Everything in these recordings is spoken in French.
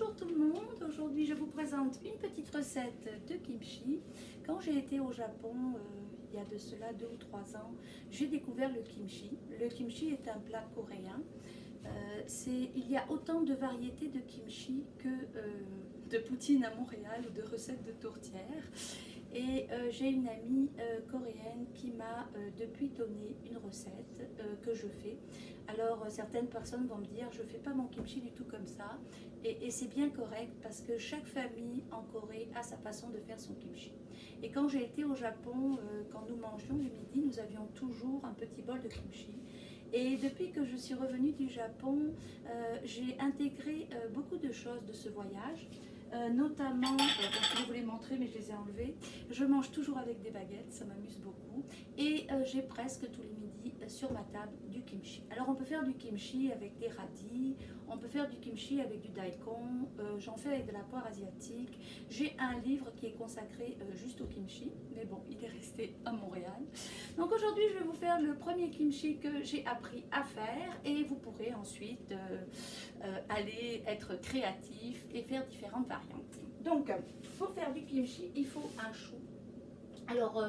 Bonjour tout le monde, aujourd'hui je vous présente une petite recette de kimchi. Quand j'ai été au Japon, il y a de cela 2 ou 3 ans, j'ai découvert le kimchi. Le kimchi est un plat coréen. Il y a autant de variétés de kimchi que de poutine à Montréal ou de recettes de tourtière. Et j'ai une amie coréenne qui m'a depuis donné une recette que je fais. Alors certaines personnes vont me dire je ne fais pas mon kimchi du tout comme ça, et c'est bien correct parce que chaque famille en Corée a sa façon de faire son kimchi. Et quand j'ai été au Japon, quand nous mangions le midi, nous avions toujours un petit bol de kimchi. Et depuis que je suis revenue du Japon, j'ai intégré beaucoup de choses de ce voyage. Notamment, je vais vous les montrer mais je les ai enlevées, je mange toujours avec des baguettes, ça m'amuse beaucoup, et j'ai presque tous les midis sur ma table du kimchi. Alors on peut faire du kimchi avec des radis, on peut faire du kimchi avec du daikon, j'en fais avec de la poire asiatique. J'ai un livre qui est consacré juste au kimchi, mais bon, il est resté à Montréal. Donc aujourd'hui je vais vous faire le premier kimchi que j'ai appris à faire, et vous pourrez ensuite aller être créatif et faire différentes variantes. Donc pour faire du kimchi, il faut un chou. Alors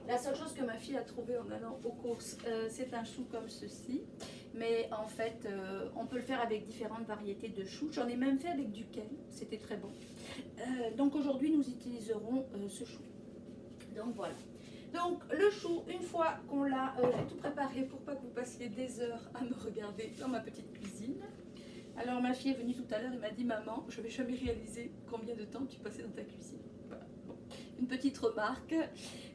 la seule chose que ma fille a trouvé en allant aux courses, c'est un chou comme ceci. Mais en fait, on peut le faire avec différentes variétés de choux. J'en ai même fait avec du kale, c'était très bon. Donc aujourd'hui, nous utiliserons ce chou. Donc voilà. Donc le chou, une fois qu'on l'a, j'ai tout préparé pour pas que vous passiez des heures à me regarder dans ma petite cuisine. Alors ma fille est venue tout à l'heure et m'a dit « Maman, je n'avais jamais réalisé combien de temps tu passais dans ta cuisine. » Voilà. Bon. Une petite remarque.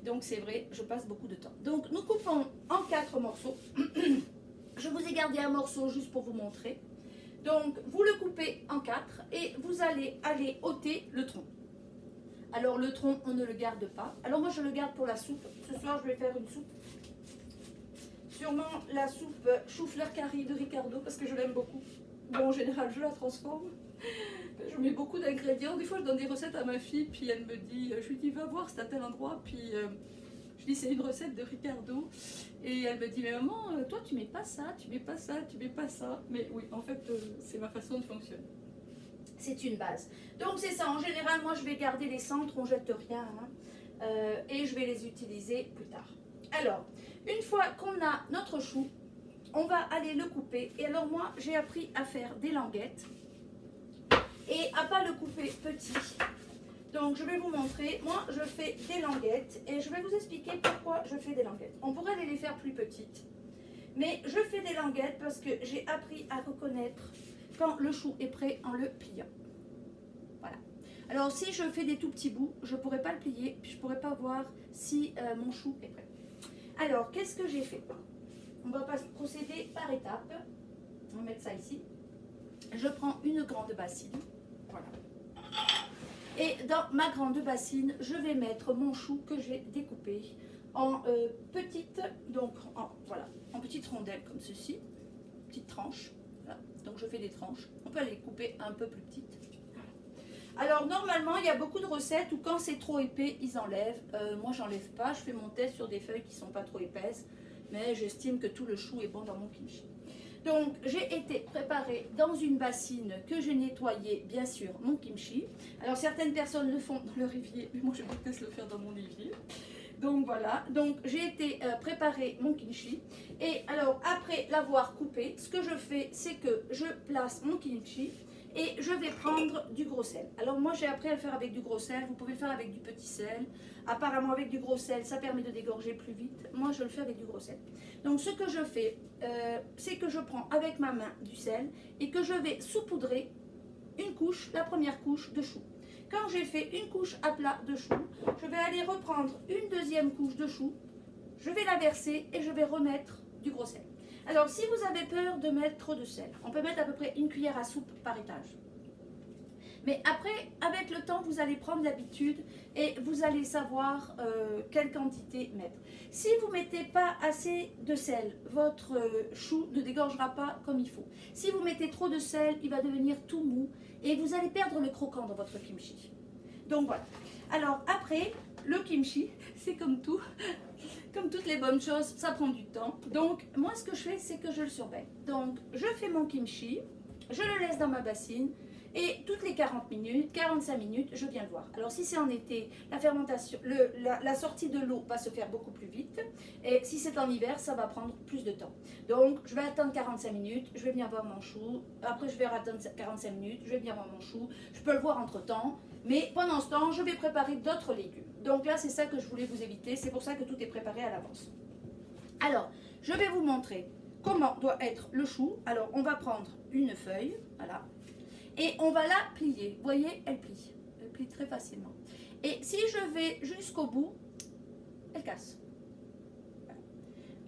Donc c'est vrai, je passe beaucoup de temps. Donc nous coupons en 4 morceaux. Je vous ai gardé un morceau juste pour vous montrer. Donc vous le coupez en 4 et vous allez aller ôter le tronc. Alors le tronc, on ne le garde pas. Alors moi je le garde pour la soupe. Ce soir je vais faire une soupe. Sûrement la soupe chou-fleur curry de Ricardo parce que je l'aime beaucoup. Bon, en général je la transforme. Je mets beaucoup d'ingrédients. Des fois je donne des recettes à ma fille, puis elle me dit, je lui dis va voir c'est à tel endroit, puis je dis c'est une recette de Ricardo. Et elle me dit mais maman, toi tu mets pas ça, tu mets pas ça, tu mets pas ça. Mais oui, en fait c'est ma façon de fonctionner. C'est une base. Donc c'est ça, en général moi je vais garder les centres, on jette rien, hein, et je vais les utiliser plus tard. Alors, une fois qu'on a notre chou, on va aller le couper. Et alors moi j'ai appris à faire des languettes et à pas le couper petit. Donc je vais vous montrer, moi je fais des languettes et je vais vous expliquer pourquoi je fais des languettes. On pourrait les faire plus petites, mais je fais des languettes parce que j'ai appris à reconnaître quand le chou est prêt en le pliant. Voilà. Alors si je fais des tout petits bouts, je ne pourrais pas le plier, puis je ne pourrais pas voir si mon chou est prêt. Alors qu'est-ce que j'ai fait? On va procéder par étapes. On va mettre ça ici. Je prends une grande bassine. Voilà. Et dans ma grande bassine, je vais mettre mon chou que j'ai découpé en petites, donc voilà, en petites rondelles comme ceci, petites tranches. Voilà. Donc je fais des tranches. On peut les couper un peu plus petites. Alors normalement, il y a beaucoup de recettes où quand c'est trop épais, ils enlèvent. Moi, j'enlève pas. Je fais mon test sur des feuilles qui sont pas trop épaisses, mais j'estime que tout le chou est bon dans mon kimchi. Donc j'ai été préparer dans une bassine que j'ai nettoyée, bien sûr, mon kimchi. Alors certaines personnes le font dans leur évier, mais moi je déteste le faire dans mon évier. Donc voilà, donc j'ai été préparer mon kimchi. Et alors après l'avoir coupé, ce que je fais, c'est que je place mon kimchi et je vais prendre du gros sel. Alors moi j'ai appris à le faire avec du gros sel, vous pouvez le faire avec du petit sel. Apparemment avec du gros sel, ça permet de dégorger plus vite. Moi je le fais avec du gros sel. Donc ce que je fais, c'est que je prends avec ma main du sel et que je vais saupoudrer une couche, la première couche de chou. Quand j'ai fait une couche à plat de chou, je vais aller reprendre une deuxième couche de chou, je vais la verser et je vais remettre du gros sel. Alors si vous avez peur de mettre trop de sel, on peut mettre à peu près une cuillère à soupe par étage. Mais après, avec le temps, vous allez prendre l'habitude et vous allez savoir quelle quantité mettre. Si vous ne mettez pas assez de sel, votre chou ne dégorgera pas comme il faut. Si vous mettez trop de sel, il va devenir tout mou et vous allez perdre le croquant dans votre kimchi. Donc voilà. Alors après, le kimchi, c'est comme tout. Comme toutes les bonnes choses, ça prend du temps. Donc moi, ce que je fais, c'est que je le surveille. Donc je fais mon kimchi, je le laisse dans ma bassine. Et toutes les 40 minutes, 45 minutes, je viens le voir. Alors si c'est en été, la fermentation, la sortie de l'eau va se faire beaucoup plus vite. Et si c'est en hiver, ça va prendre plus de temps. Donc je vais attendre 45 minutes, je vais venir voir mon chou. Après je vais attendre 45 minutes, je vais venir voir mon chou. Je peux le voir entre temps. Mais pendant ce temps, je vais préparer d'autres légumes. Donc là, c'est ça que je voulais vous éviter. C'est pour ça que tout est préparé à l'avance. Alors, je vais vous montrer comment doit être le chou. Alors, on va prendre une feuille, voilà, et on va la plier. Vous voyez, elle plie très facilement. Et si je vais jusqu'au bout, elle casse. Voilà.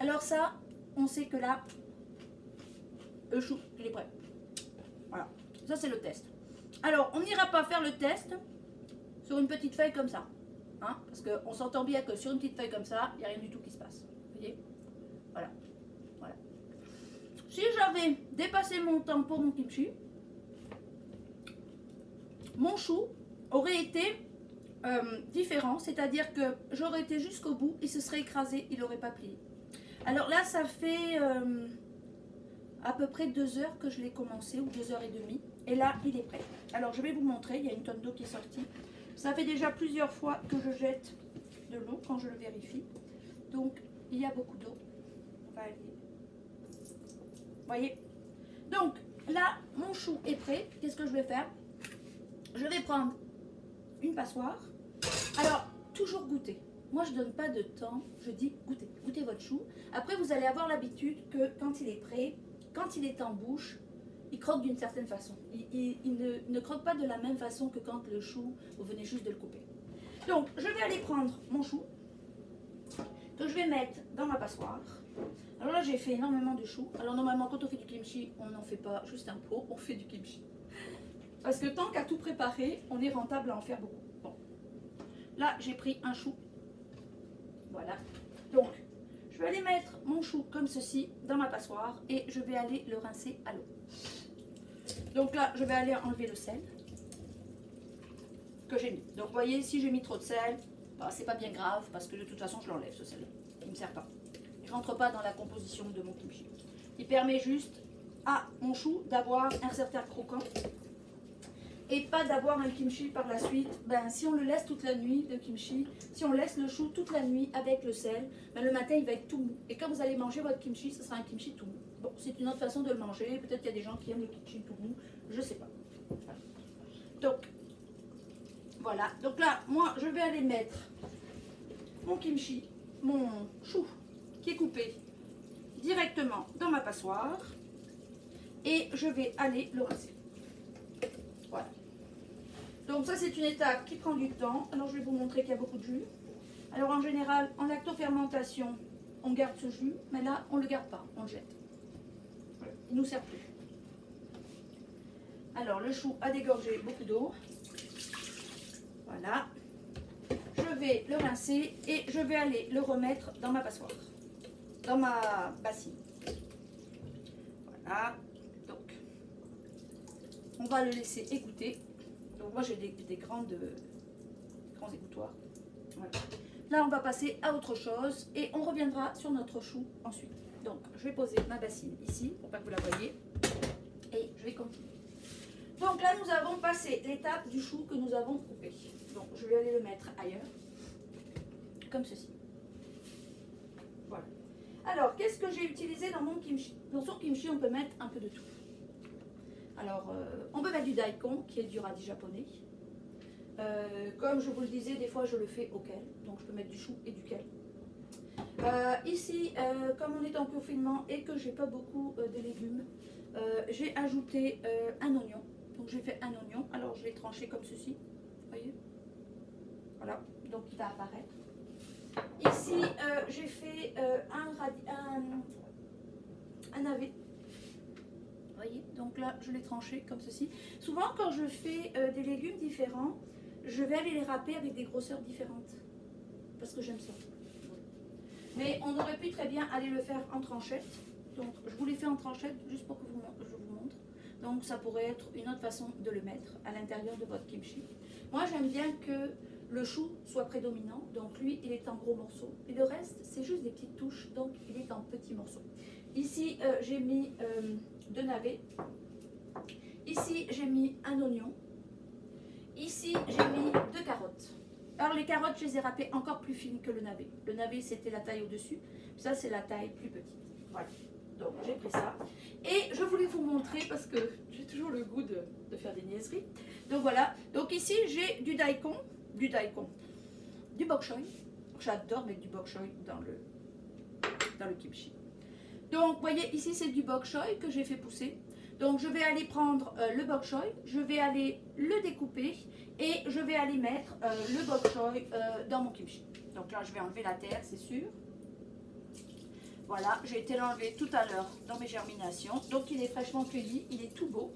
Alors ça, on sait que là, le chou, il est prêt. Voilà, ça c'est le test. Alors, on n'ira pas faire le test sur une petite feuille comme ça. Hein, parce qu'on s'entend bien que sur une petite feuille comme ça, il n'y a rien du tout qui se passe. Vous voyez? Voilà. Voilà. Si j'avais dépassé mon temps pour mon kimchi, mon chou aurait été différent. C'est-à-dire que j'aurais été jusqu'au bout, il se serait écrasé, il n'aurait pas plié. Alors là, ça fait à peu près 2 heures que je l'ai commencé, ou 2 h 30. Et là, il est prêt. Alors, je vais vous montrer. Il y a une tonne d'eau qui est sortie. Ça fait déjà plusieurs fois que je jette de l'eau quand je le vérifie. Donc, il y a beaucoup d'eau. On va aller. Vous voyez? Donc, là, mon chou est prêt. Qu'est-ce que je vais faire? Je vais prendre une passoire. Alors, toujours goûter. Moi, je ne donne pas de temps. Je dis goûtez. Goûtez votre chou. Après, vous allez avoir l'habitude que quand il est prêt, quand il est en bouche, il croque d'une certaine façon. Il ne croque pas de la même façon que quand le chou, vous venez juste de le couper. Donc, je vais aller prendre mon chou, que je vais mettre dans ma passoire. Alors là, j'ai fait énormément de chou. Alors normalement, quand on fait du kimchi, on n'en fait pas juste un pot, on fait du kimchi. Parce que tant qu'à tout préparer, on est rentable à en faire beaucoup. Bon. Là, j'ai pris un chou. Voilà. Donc, je vais aller mettre mon chou comme ceci dans ma passoire et je vais aller le rincer à l'eau. Donc là, je vais aller enlever le sel que j'ai mis. Donc vous voyez, si j'ai mis trop de sel, bah, c'est pas bien grave parce que de toute façon, je l'enlève ce sel. Il ne me sert pas. Il ne rentre pas dans la composition de mon kimchi. Il permet juste à mon chou d'avoir un certain croquant et pas d'avoir un kimchi par la suite. Ben, si on le laisse toute la nuit, le kimchi, si on laisse le chou toute la nuit avec le sel, ben, le matin il va être tout mou. Et quand vous allez manger votre kimchi, ce sera un kimchi tout mou. Bon, c'est une autre façon de le manger. Peut-être qu'il y a des gens qui aiment le kimchi tout mou. Je sais pas. Voilà. Donc, voilà. Donc là, moi, je vais aller mettre mon kimchi, mon chou qui est coupé directement dans ma passoire. Et je vais aller le rincer. Voilà. Donc ça, c'est une étape qui prend du temps. Alors, je vais vous montrer qu'il y a beaucoup de jus. Alors, en général, en lactofermentation, on garde ce jus. Mais là, on ne le garde pas. On le jette. Il ne nous sert plus. Alors, le chou a dégorgé beaucoup d'eau. Voilà. Je vais le rincer et je vais aller le remettre dans ma passoire. Dans ma bassine. Voilà. Donc, on va le laisser égoutter. Donc, moi, j'ai des grands égouttoirs. Voilà. Là, on va passer à autre chose et on reviendra sur notre chou ensuite. Donc, je vais poser ma bassine ici pour pas que vous la voyez et je vais continuer. Donc là, nous avons passé l'étape du chou que nous avons coupé. Donc, je vais aller le mettre ailleurs, comme ceci. Voilà. Alors, qu'est-ce que j'ai utilisé dans mon kimchi? Dans son kimchi, on peut mettre un peu de tout. Alors, on peut mettre du daikon, qui est du radis japonais. Comme je vous le disais, des fois, je le fais au kale. Donc, je peux mettre du chou et du kale. Ici, comme on est en confinement et que j'ai pas beaucoup de légumes, j'ai ajouté un oignon. Donc j'ai fait un oignon, alors je l'ai tranché comme ceci, vous voyez? Voilà, donc il va apparaître. Ici, j'ai fait un navet. Vous voyez? Donc là, je l'ai tranché comme ceci. Souvent, quand je fais des légumes différents, je vais aller les râper avec des grosseurs différentes. Parce que j'aime ça. Mais on aurait pu très bien aller le faire en tranchette. Donc, je vous l'ai fait en tranchette juste pour que je vous montre. Donc, ça pourrait être une autre façon de le mettre à l'intérieur de votre kimchi. Moi, j'aime bien que le chou soit prédominant. Donc, lui, il est en gros morceaux. Et le reste, c'est juste des petites touches. Donc, il est en petits morceaux. Ici, j'ai mis 2 navets. Ici, j'ai mis un oignon. Ici, j'ai mis 2 carottes. Alors, les carottes, je les ai râpées encore plus fines que le navet. Le navet, c'était la taille au-dessus. Ça, c'est la taille plus petite. Voilà. Donc, j'ai pris ça. Et je voulais vous montrer, parce que j'ai toujours le goût de faire des niaiseries. Donc, voilà. Donc, ici, j'ai du daikon. Du bok choy. J'adore mettre du bok choy dans le kimchi. Donc, vous voyez, ici, c'est du bok choy que j'ai fait pousser. Donc, je vais aller prendre le bok choy, je vais aller le découper et je vais aller mettre le bok choy dans mon kimchi. Donc là, je vais enlever la terre, c'est sûr. Voilà, j'ai été l'enlever tout à l'heure dans mes germinations. Donc, il est fraîchement cueilli, il est tout beau.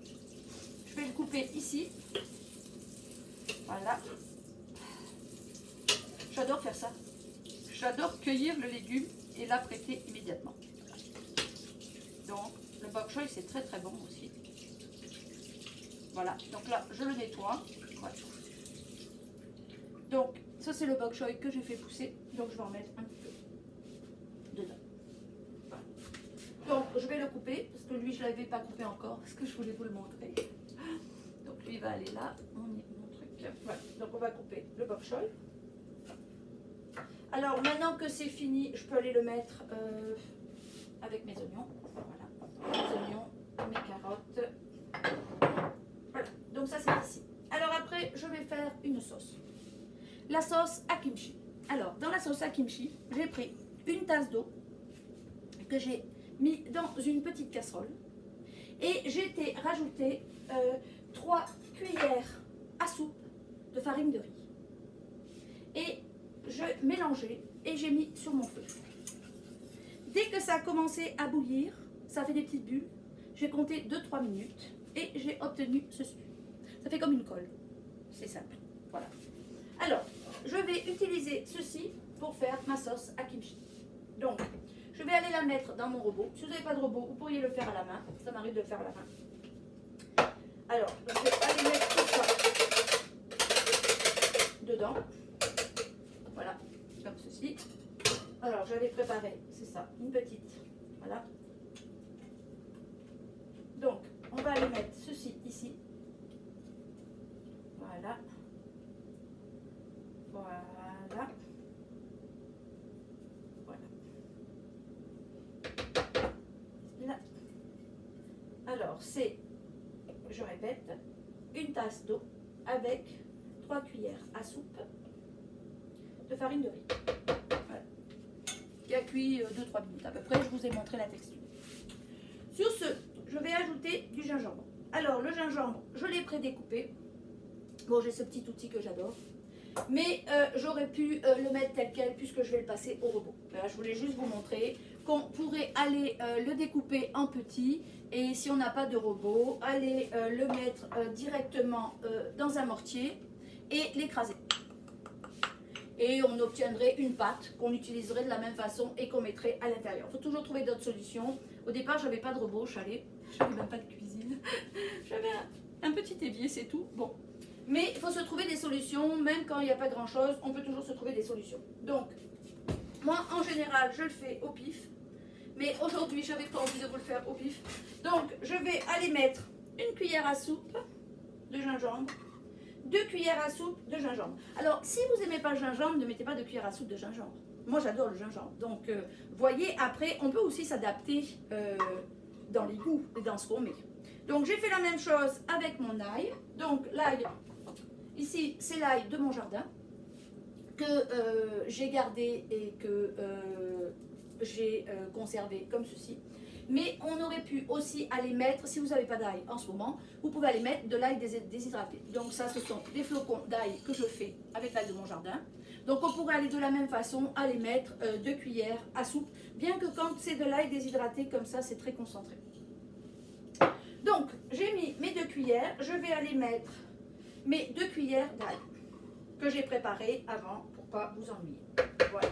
Je vais le couper ici. Voilà. J'adore faire ça. J'adore cueillir le légume et l'apprêter immédiatement. Donc, le bok choy, c'est très très bon aussi. Voilà, donc là, je le nettoie. Voilà. Donc, ça, c'est le bok choy que j'ai fait pousser. Donc, je vais en mettre un petit peu dedans. Voilà. Donc, je vais le couper, parce que lui, je ne l'avais pas coupé encore, parce que je voulais vous le montrer. Donc, lui, il va aller là. Mon truc. Voilà. Donc, on va couper le bok choy. Alors, maintenant que c'est fini, je peux aller le mettre avec mes oignons. Voilà. Mes oignons, mes carottes. Voilà. Donc, ça, c'est ici. Alors, après, je vais faire une sauce. La sauce à kimchi. Alors, dans la sauce à kimchi, j'ai pris une tasse d'eau que j'ai mis dans une petite casserole. Et j'ai été rajouter 3 cuillères à soupe de farine de riz. Et je mélangeais et j'ai mis sur mon feu. Dès que ça a commencé à bouillir, ça fait des petites bulles. J'ai compté 2-3 minutes et j'ai obtenu ceci. Ça fait comme une colle. C'est simple. Voilà. Alors, je vais utiliser ceci pour faire ma sauce à kimchi. Donc, je vais aller la mettre dans mon robot. Si vous n'avez pas de robot, vous pourriez le faire à la main. Ça m'arrive de le faire à la main. Alors, je vais aller mettre tout ça dedans. Voilà, comme ceci. Alors, j'avais préparé, c'est ça, une petite. Voilà. Donc, on va aller mettre ceci ici. Voilà. Voilà. Voilà. Là. Alors, c'est, je répète, une tasse d'eau avec 3 cuillères à soupe de farine de riz. Voilà. Qui a cuit 2-3 minutes à peu près. Je vous ai montré la texture. Sur ce, je vais ajouter du gingembre. Alors, le gingembre, je l'ai prédécoupé. Bon, j'ai ce petit outil que j'adore. Mais j'aurais pu le mettre tel quel puisque je vais le passer au robot. Là, je voulais juste vous montrer qu'on pourrait aller le découper en petits. Et si on n'a pas de robot, aller le mettre directement dans un mortier et l'écraser. Et on obtiendrait une pâte qu'on utiliserait de la même façon et qu'on mettrait à l'intérieur. Il faut toujours trouver d'autres solutions. Au départ, je n'avais pas de robot, je n'avais même pas de cuisine. J'avais un petit évier, c'est tout. Bon. Mais il faut se trouver des solutions, même quand il n'y a pas grand-chose, on peut toujours se trouver des solutions. Donc, moi, en général, je le fais au pif. Mais aujourd'hui, je n'avais pas envie de vous le faire au pif. Donc, je vais aller mettre une cuillère à soupe de gingembre. 2 cuillères à soupe de gingembre. Alors, si vous n'aimez pas le gingembre, ne mettez pas de cuillère à soupe de gingembre. Moi, j'adore le gingembre. Donc, voyez, après, on peut aussi s'adapter dans les goûts et dans ce qu'on met. Donc, j'ai fait la même chose avec mon ail. Donc, l'ail, ici, c'est l'ail de mon jardin que j'ai gardé et que j'ai conservé comme ceci. Mais on aurait pu aussi aller mettre, si vous n'avez pas d'ail en ce moment, vous pouvez aller mettre de l'ail déshydraté. Donc ça, ce sont des flocons d'ail que je fais avec l'ail de mon jardin. Donc on pourrait aller de la même façon, aller mettre 2 cuillères à soupe, bien que quand c'est de l'ail déshydraté comme ça, c'est très concentré. Donc, j'ai mis mes 2 cuillères, je vais aller mettre mes 2 cuillères d'ail que j'ai préparées avant pour ne pas vous ennuyer. Voilà.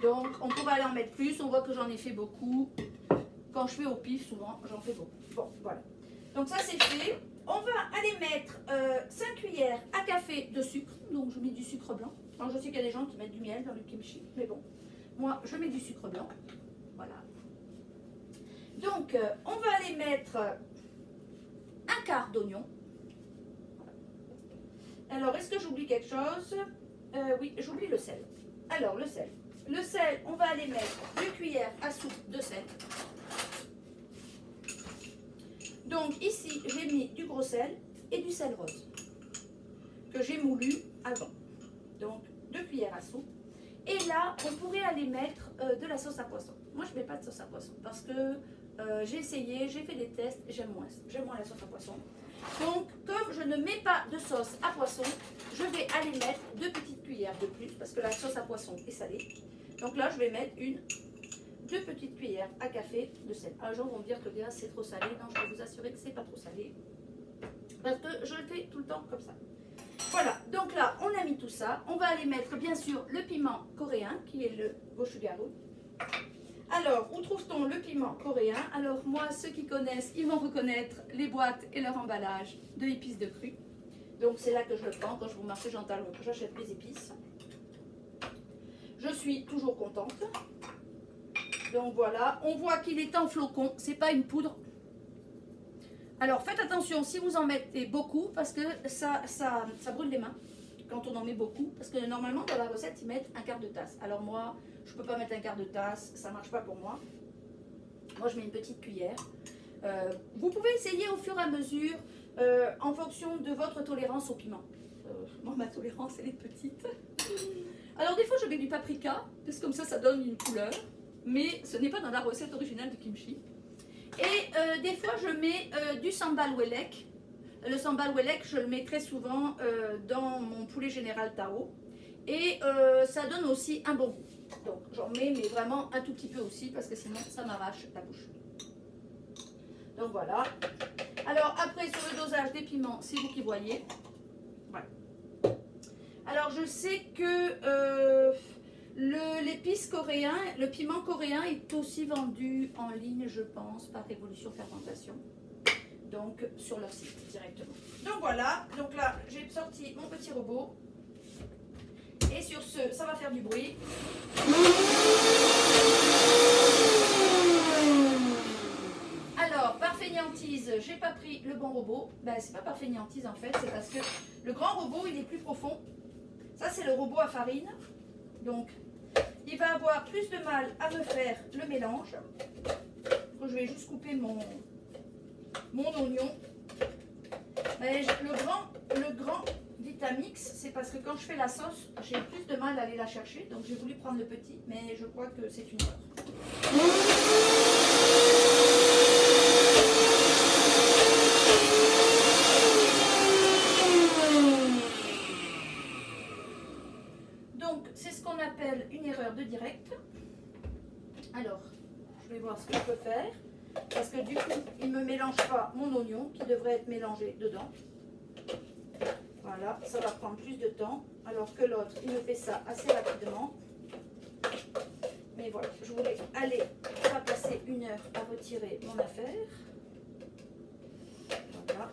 Donc, on pourrait aller en mettre plus, on voit que j'en ai fait beaucoup. Quand je fais au pif, souvent, j'en fais beaucoup. Bon, voilà. Donc ça, c'est fait. On va aller mettre 5 cuillères à café de sucre. Donc, je mets du sucre blanc. Alors, je sais qu'il y a des gens qui mettent du miel dans le kimchi. Mais bon, moi, je mets du sucre blanc. Voilà. Donc, on va aller mettre un quart d'oignon. Alors, est-ce que j'oublie quelque chose? Oui, j'oublie le sel. Alors, le sel. Le sel, on va aller mettre 2 cuillères à soupe de sel. Donc, ici, j'ai mis du gros sel et du sel rose que j'ai moulu avant. Donc, 2 cuillères à soupe. Et là, on pourrait aller mettre de la sauce à poisson. Moi, je ne mets pas de sauce à poisson parce que j'ai essayé, j'ai fait des tests, j'aime moins la sauce à poisson. Donc, comme je ne mets pas de sauce à poisson, je vais aller mettre 2 petites cuillères de plus parce que la sauce à poisson est salée. Donc là, je vais mettre 2 petites cuillères à café de sel. Alors, les gens vont me dire que déjà c'est trop salé. Non, je vais vous assurer que c'est pas trop salé parce que je le fais tout le temps comme ça. Voilà, donc là, on a mis tout ça. On va aller mettre, bien sûr, le piment coréen, qui est le gochugaru. Alors, où trouve-t-on le piment coréen? Alors, moi, ceux qui connaissent, ils vont reconnaître les boîtes et leur emballage de épices de cru. Donc, c'est là que je le prends. Quand je vais au marché Jean Talon, j'achète les épices. Je suis toujours contente. Donc, voilà. On voit qu'il est en flocon. C'est pas une poudre. Alors faites attention si vous en mettez beaucoup parce que ça brûle les mains quand on en met beaucoup. Parce que normalement dans la recette ils mettent un quart de tasse. Alors moi je ne peux pas mettre un quart de tasse, ça ne marche pas pour moi. Moi je mets une petite cuillère. Vous pouvez essayer au fur et à mesure en fonction de votre tolérance au piment. Moi ma tolérance elle est petite. Alors des fois je mets du paprika parce que comme ça donne une couleur. Mais ce n'est pas dans la recette originale du kimchi. Et des fois, je mets du sambal welek. Le sambal welek, je le mets très souvent dans mon poulet général Tao. Et ça donne aussi un bon goût. Donc, j'en mets, mais vraiment un tout petit peu aussi, parce que sinon, ça m'arrache la bouche. Donc, voilà. Alors, après, sur le dosage des piments, c'est vous qui voyez. Voilà. Alors, je sais que... l'épice coréen, le piment coréen est aussi vendu en ligne, je pense, par Révolution Fermentation. Donc, sur leur site directement. Donc voilà, donc là, j'ai sorti mon petit robot. Et sur ce, ça va faire du bruit. Alors, par fainéantise, j'ai pas pris le bon robot. Ben, c'est pas par fainéantise en fait, c'est parce que le grand robot, il est plus profond. Ça, c'est le robot à farine. Donc, il va avoir plus de mal à me faire le mélange. Donc, je vais juste couper mon oignon. Mais le grand Vitamix, c'est parce que quand je fais la sauce, j'ai plus de mal à aller la chercher. Donc, j'ai voulu prendre le petit, mais je crois que c'est une erreur. C'est ce qu'on appelle une erreur de direct. Alors, je vais voir ce que je peux faire. Parce que du coup, il ne me mélange pas mon oignon qui devrait être mélangé dedans. Voilà, ça va prendre plus de temps. Alors que l'autre, il me fait ça assez rapidement. Mais voilà, je voulais aller pas passer 1 heure à retirer mon affaire. Voilà.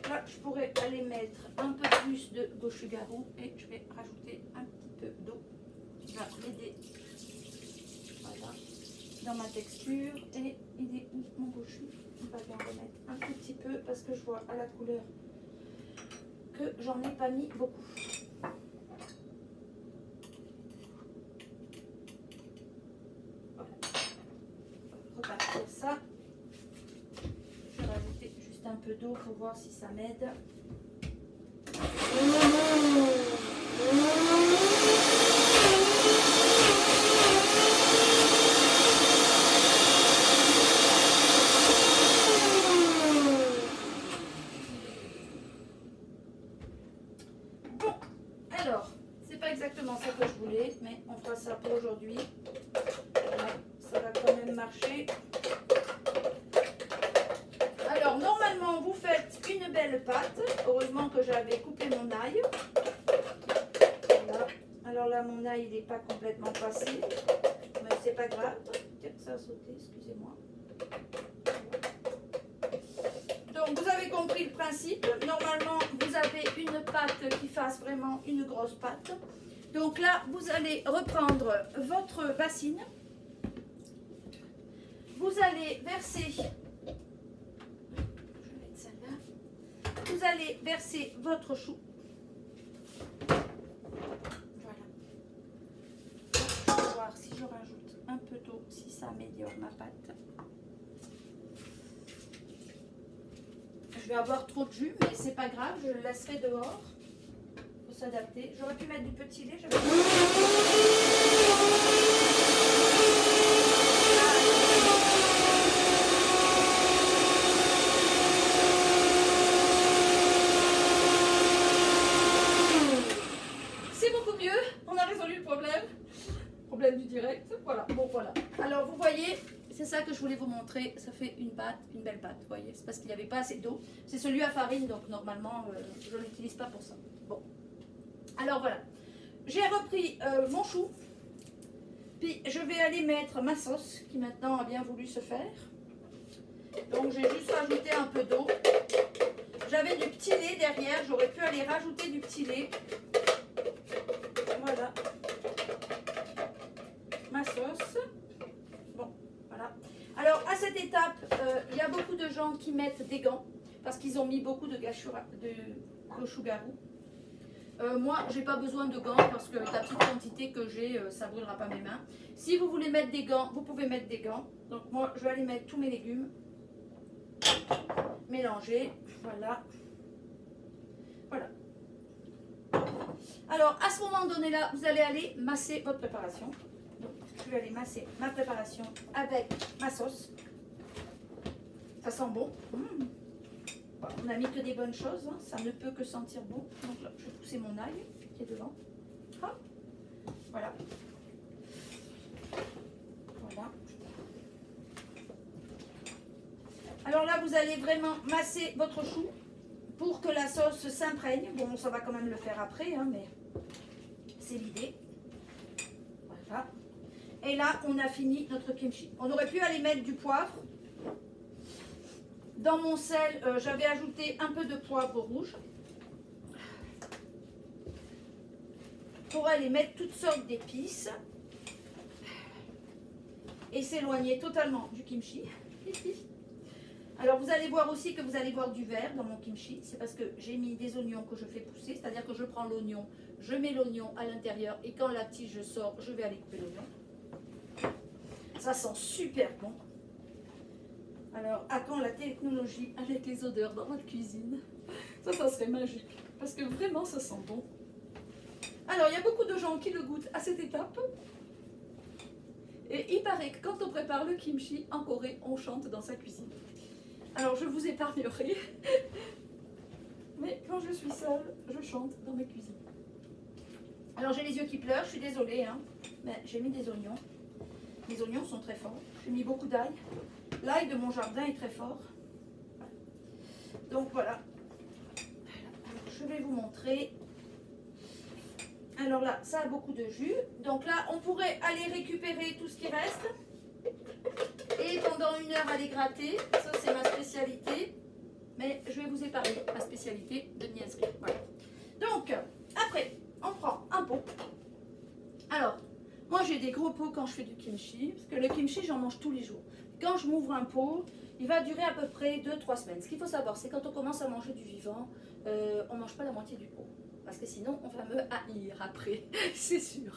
Là, je pourrais aller mettre un peu plus de gochugaru et je vais rajouter un petit peu d'eau qui va m'aider, voilà, dans ma texture. Et il est où mon gochu? On va bien remettre un tout petit peu parce que je vois à la couleur que j'en ai pas mis beaucoup. Voilà. Repartir ça. Je vais rajouter juste un peu d'eau pour voir si ça m'aide. Bon, alors, c'est pas exactement ça que je voulais, mais on fera ça pour aujourd'hui. Ça va quand même marcher. Alors, normalement, vous faites une belle pâte. Heureusement que j'avais coupé mon ail. Voilà. Alors là, mon ail, il n'est pas complètement passé. Mais c'est pas grave. Tiens, ça a sauté, excusez-moi. Donc, vous avez compris le principe. Normalement, vous avez une pâte qui fasse vraiment une grosse pâte. Donc là, vous allez reprendre votre bassine. vous allez verser, je vais mettre celle-là, vous allez verser votre chou. Voilà. Je vais voir si je rajoute un peu d'eau, si ça améliore ma pâte. Je vais avoir trop de jus, mais c'est pas grave, je le laisserai dehors. Il faut s'adapter. J'aurais pu mettre du petit lait. C'est beaucoup mieux. On a résolu le problème. Problème du direct. Voilà. Bon, voilà. Alors, vous voyez, c'est ça que je voulais vous montrer. Ça fait une pâte, une belle pâte. Vous voyez, c'est parce qu'il n'y avait pas assez d'eau. C'est celui à farine, donc normalement, je ne l'utilise pas pour ça. Bon. Alors, voilà. J'ai repris mon chou. Puis, je vais aller mettre ma sauce qui maintenant a bien voulu se faire. Donc, j'ai juste rajouté un peu d'eau. J'avais du petit lait derrière. J'aurais pu aller rajouter du petit lait. Voilà. Ma sauce. Bon, voilà. Alors, à cette étape, il y a beaucoup de gens qui mettent des gants parce qu'ils ont mis beaucoup de chou-garou. Moi, j'ai pas besoin de gants parce que la petite quantité que j'ai, ça ne brûlera pas mes mains. Si vous voulez mettre des gants, vous pouvez mettre des gants. Donc, moi, je vais aller mettre tous mes légumes. Mélanger. Voilà. Voilà. Alors, à ce moment donné là, vous allez aller masser votre préparation. Donc, je vais aller masser ma préparation avec ma sauce. Ça sent bon. Bon, on n'a mis que des bonnes choses, hein. Ça ne peut que sentir bon. Donc là, je vais pousser mon ail qui est devant. Hop. Voilà. Voilà. Alors là, vous allez vraiment masser votre chou pour que la sauce s'imprègne. Bon, ça va quand même le faire après, hein, mais c'est l'idée. Voilà. Et là, on a fini notre kimchi. On aurait pu aller mettre du poivre. Dans mon sel, j'avais ajouté un peu de poivre rouge. Pour aller mettre toutes sortes d'épices. Et s'éloigner totalement du kimchi. Alors vous allez voir aussi que vous allez voir du vert dans mon kimchi. C'est parce que j'ai mis des oignons que je fais pousser. C'est-à-dire que je prends l'oignon, je mets l'oignon à l'intérieur. Et quand la tige sort, je vais aller couper l'oignon. Ça sent super bon. Alors, à quand la technologie avec les odeurs dans votre cuisine? Ça serait magique. Parce que vraiment, ça sent bon. Alors, il y a beaucoup de gens qui le goûtent à cette étape. Et il paraît que quand on prépare le kimchi en Corée, on chante dans sa cuisine. Alors, je vous épargnerai. Mais quand je suis seule, je chante dans ma cuisine. Alors, j'ai les yeux qui pleurent, je suis désolée. Hein, mais j'ai mis des oignons. Les oignons sont très forts. J'ai mis beaucoup d'ail. L'ail de mon jardin est très fort. Donc voilà. Alors, je vais vous montrer. Alors là, ça a beaucoup de jus. Donc là, on pourrait aller récupérer tout ce qui reste. Et pendant 1 heure, aller gratter. Ça, c'est ma spécialité. Mais je vais vous épargner ma spécialité de niaiserie. Voilà. Donc, après, on prend un pot. Alors, moi, j'ai des gros pots quand je fais du kimchi. Parce que le kimchi, j'en mange tous les jours. Quand je m'ouvre un pot, il va durer à peu près 2-3 semaines. Ce qu'il faut savoir, c'est quand on commence à manger du vivant, on ne mange pas la moitié du pot. Parce que sinon, on va me haïr après, c'est sûr.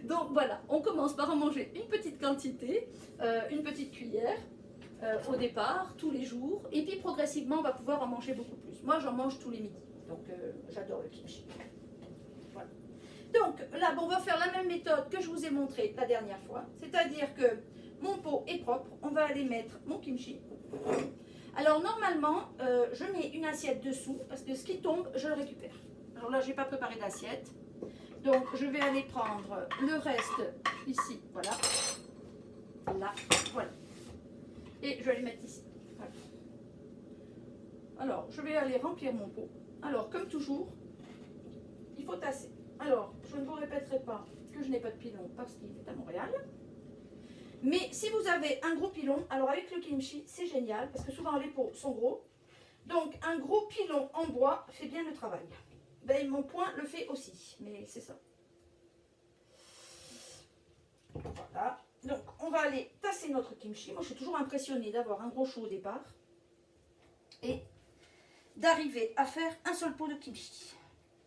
Donc voilà, on commence par en manger une petite quantité, une petite cuillère au départ, tous les jours. Et puis progressivement, on va pouvoir en manger beaucoup plus. Moi, j'en mange tous les midis. Donc j'adore le kimchi. Voilà. Donc là, bon, on va faire la même méthode que je vous ai montré la dernière fois. C'est-à-dire que mon pot est propre, on va aller mettre mon kimchi. Alors normalement, je mets une assiette dessous parce que ce qui tombe, je le récupère. Alors là, je n'ai pas préparé d'assiette. Donc je vais aller prendre le reste ici, voilà. Là, voilà. Et je vais aller mettre ici. Voilà. Alors, je vais aller remplir mon pot. Alors, comme toujours, il faut tasser. Alors, je ne vous répéterai pas que je n'ai pas de pilon parce qu'il est à Montréal. Mais si vous avez un gros pilon, alors avec le kimchi, c'est génial parce que souvent les pots sont gros. Donc un gros pilon en bois fait bien le travail. Ben, mon poing le fait aussi, mais c'est ça. Voilà. Donc, on va aller tasser notre kimchi. Moi, je suis toujours impressionnée d'avoir un gros chou au départ. Et d'arriver à faire un seul pot de kimchi.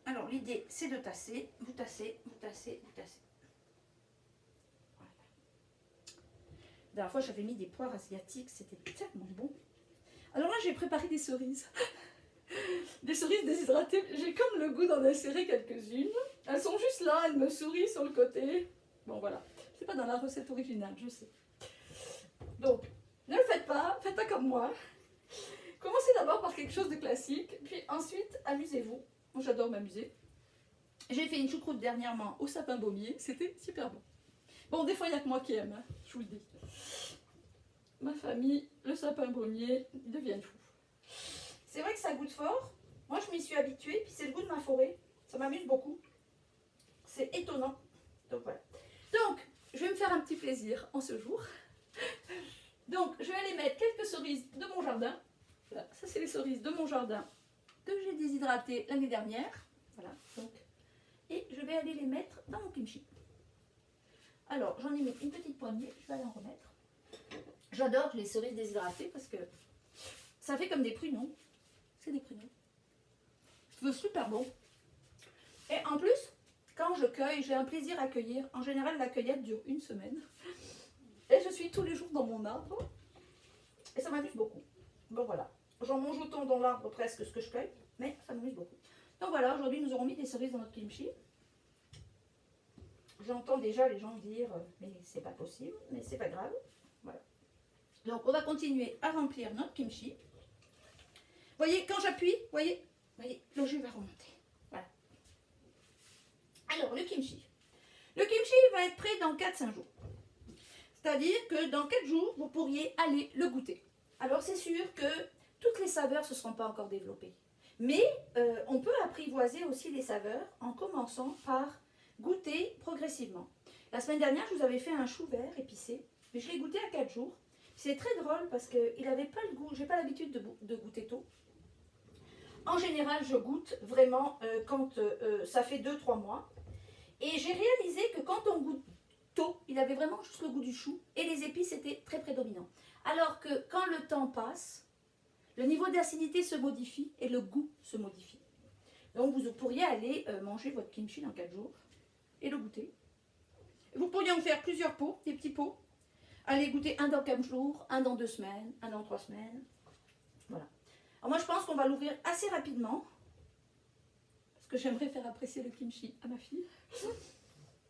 Alors, l'idée, c'est de tasser. Vous tassez, vous tassez, vous tassez. Voilà. La dernière fois, j'avais mis des poires asiatiques. C'était tellement bon. Alors là, j'ai préparé des cerises. Des cerises déshydratées. J'ai comme le goût d'en insérer quelques-unes. Elles sont juste là, elles me sourient sur le côté. Bon, voilà. C'est pas dans la recette originale, je sais. Donc, ne le faites pas comme moi. Commencez d'abord par quelque chose de classique, puis ensuite, amusez-vous. Moi, j'adore m'amuser. J'ai fait une choucroute dernièrement au sapin baumier. C'était super bon. Bon, des fois, il n'y a que moi qui aime, hein, je vous le dis. Ma famille, le sapin baumier, ils deviennent fous. C'est vrai que ça goûte fort. Moi, je m'y suis habituée. Puis c'est le goût de ma forêt. Ça m'amuse beaucoup. C'est étonnant. Donc voilà. Donc, je vais me faire un petit plaisir en ce jour. Donc, je vais aller mettre quelques cerises de mon jardin. Voilà, ça c'est les cerises de mon jardin que j'ai déshydratées l'année dernière. Voilà, donc. Et je vais aller les mettre dans mon kimchi. Alors, j'en ai mis une petite poignée. Je vais aller en remettre. J'adore les cerises déshydratées parce que ça fait comme des pruneaux. C'est des pruneaux. C'est super bon. Et en plus, quand je cueille, j'ai un plaisir à cueillir. En général, la cueillette dure une semaine. Et je suis tous les jours dans mon arbre. Et ça m'amuse beaucoup. Bon voilà. J'en mange autant dans l'arbre presque ce que je cueille. Mais ça m'amuse beaucoup. Donc voilà, aujourd'hui nous aurons mis des cerises dans notre kimchi. J'entends déjà les gens dire mais c'est pas possible, mais c'est pas grave. Voilà. Donc on va continuer à remplir notre kimchi. Vous voyez, quand j'appuie, voyez, le jus va remonter. Voilà. Alors, le kimchi. Le kimchi va être prêt dans 4-5 jours. C'est-à-dire que dans 4 jours, vous pourriez aller le goûter. Alors, c'est sûr que toutes les saveurs ne se seront pas encore développées. Mais on peut apprivoiser aussi les saveurs en commençant par goûter progressivement. La semaine dernière, je vous avais fait un chou vert épicé. Mais je l'ai goûté à 4 jours. C'est très drôle parce qu'il n'avait pas le goût. Je n'ai pas l'habitude de goûter tôt. En général, je goûte vraiment quand ça fait 2-3 mois. Et j'ai réalisé que quand on goûte tôt, il avait vraiment juste le goût du chou et les épices étaient très prédominants. Alors que quand le temps passe, le niveau d'acidité se modifie et le goût se modifie. Donc vous pourriez aller manger votre kimchi dans 4 jours et le goûter. Vous pourriez en faire plusieurs pots, des petits pots. Allez goûter un dans 4 jours, un dans 2 semaines, un dans 3 semaines. Voilà. Alors moi je pense qu'on va l'ouvrir assez rapidement parce que j'aimerais faire apprécier le kimchi à ma fille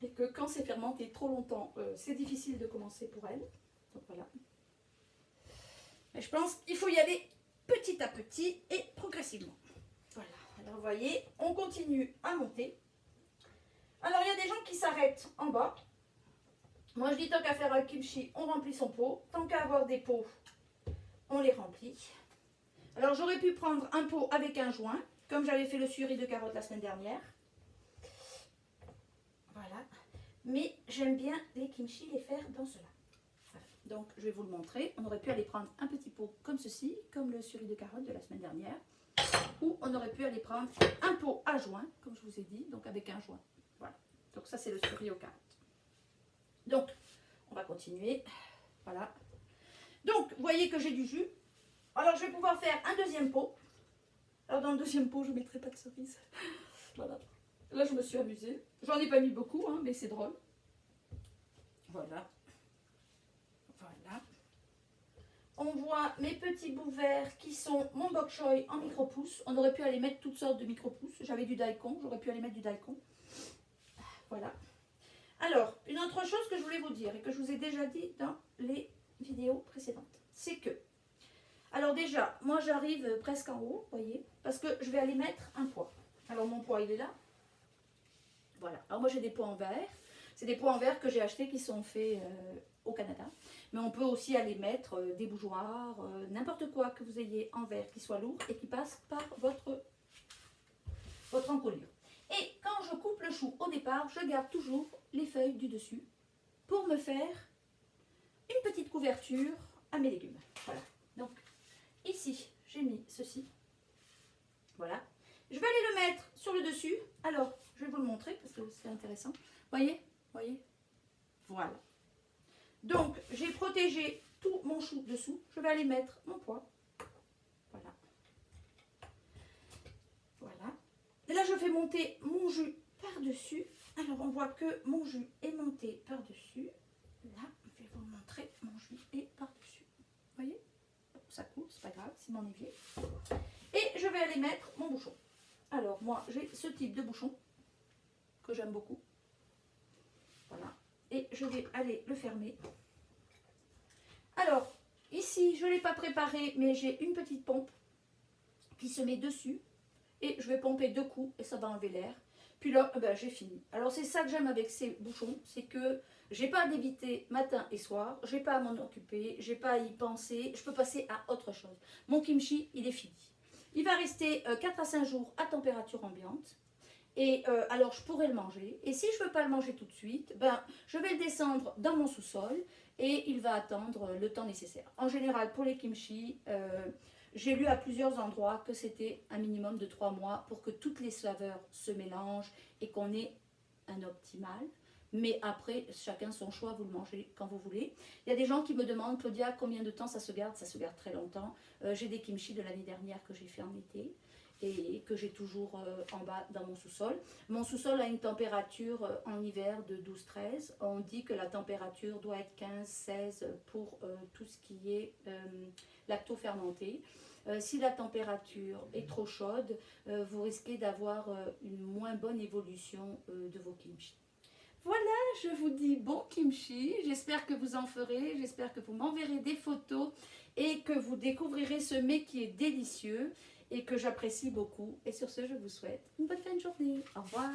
et que quand c'est fermenté trop longtemps c'est difficile de commencer pour elle. Donc voilà. Mais je pense qu'il faut y aller petit à petit et progressivement. Voilà. Alors vous voyez, on continue à monter. Alors il y a des gens qui s'arrêtent en bas. Moi je dis tant qu'à faire un kimchi, on remplit son pot. Tant qu'à avoir des pots, on les remplit. Alors j'aurais pu prendre un pot avec un joint, comme j'avais fait le surimi de carottes la semaine dernière. Voilà. Mais j'aime bien les kimchi les faire dans cela. Voilà. Donc je vais vous le montrer. On aurait pu aller prendre un petit pot comme ceci, comme le surimi de carottes de la semaine dernière. Ou on aurait pu aller prendre un pot à joint, comme je vous ai dit, donc avec un joint. Voilà. Donc ça c'est le surimi aux carottes. Donc on va continuer. Voilà. Donc vous voyez que j'ai du jus. Alors, je vais pouvoir faire un deuxième pot. Alors, dans le deuxième pot, je ne mettrai pas de cerises. Voilà. Là, je me suis amusée. J'en ai pas mis beaucoup, hein, mais c'est drôle. Voilà. Voilà. On voit mes petits bouts verts qui sont mon bok choy en micro-pouces. On aurait pu aller mettre toutes sortes de micro-pouces. J'avais du daikon. J'aurais pu aller mettre du daikon. Voilà. Alors, une autre chose que je voulais vous dire et que je vous ai déjà dit dans les vidéos précédentes, c'est que alors déjà, moi j'arrive presque en haut, vous voyez, parce que je vais aller mettre un poids. Alors mon poids, il est là. Voilà. Alors moi j'ai des poids en verre. C'est des poids en verre que j'ai achetés qui sont faits au Canada. Mais on peut aussi aller mettre des bougeoirs, n'importe quoi que vous ayez en verre qui soit lourd et qui passe par votre encolure. Et quand je coupe le chou au départ, je garde toujours les feuilles du dessus pour me faire une petite couverture à mes légumes. Voilà. Donc, ici, j'ai mis ceci. Voilà. Je vais aller le mettre sur le dessus. Alors, je vais vous le montrer parce que c'est intéressant. Voyez. Voilà. Donc, j'ai protégé tout mon chou dessous. Je vais aller mettre mon pois. Voilà. Voilà. Et là, je fais monter mon jus par-dessus. Alors, on voit que mon jus est monté par-dessus. Là, je vais vous montrer, mon jus est par-dessus. Vous voyez? Ça coule, c'est pas grave, c'est mon évier. Et je vais aller mettre mon bouchon. Alors, moi, j'ai ce type de bouchon que j'aime beaucoup. Voilà. Et je vais aller le fermer. Alors, ici, je ne l'ai pas préparé, mais j'ai une petite pompe qui se met dessus. Et je vais pomper 2 coups et ça va enlever l'air. Puis là, ben, j'ai fini. Alors, c'est ça que j'aime avec ces bouchons, c'est que j'ai pas à d'éviter matin et soir, j'ai pas à m'en occuper, j'ai pas à y penser, je peux passer à autre chose. Mon kimchi, il est fini. Il va rester 4 à 5 jours à température ambiante. Et alors, je pourrais le manger. Et si je ne veux pas le manger tout de suite, ben, je vais le descendre dans mon sous-sol et il va attendre le temps nécessaire. En général, pour les kimchi, j'ai lu à plusieurs endroits que c'était un minimum de 3 mois pour que toutes les saveurs se mélangent et qu'on ait un optimal. Mais après, chacun son choix, vous le mangez quand vous voulez. Il y a des gens qui me demandent, Claudia, combien de temps ça se garde? Ça se garde très longtemps. J'ai des kimchi de l'année dernière que j'ai fait en été et que j'ai toujours en bas dans mon sous-sol. Mon sous-sol a une température en hiver de 12-13. On dit que la température doit être 15-16 pour tout ce qui est lacto-fermenté. Si la température est trop chaude, vous risquez d'avoir une moins bonne évolution de vos kimchi. Voilà, je vous dis bon kimchi, j'espère que vous en ferez, j'espère que vous m'enverrez des photos et que vous découvrirez ce mets qui est délicieux et que j'apprécie beaucoup. Et sur ce, je vous souhaite une bonne fin de journée. Au revoir.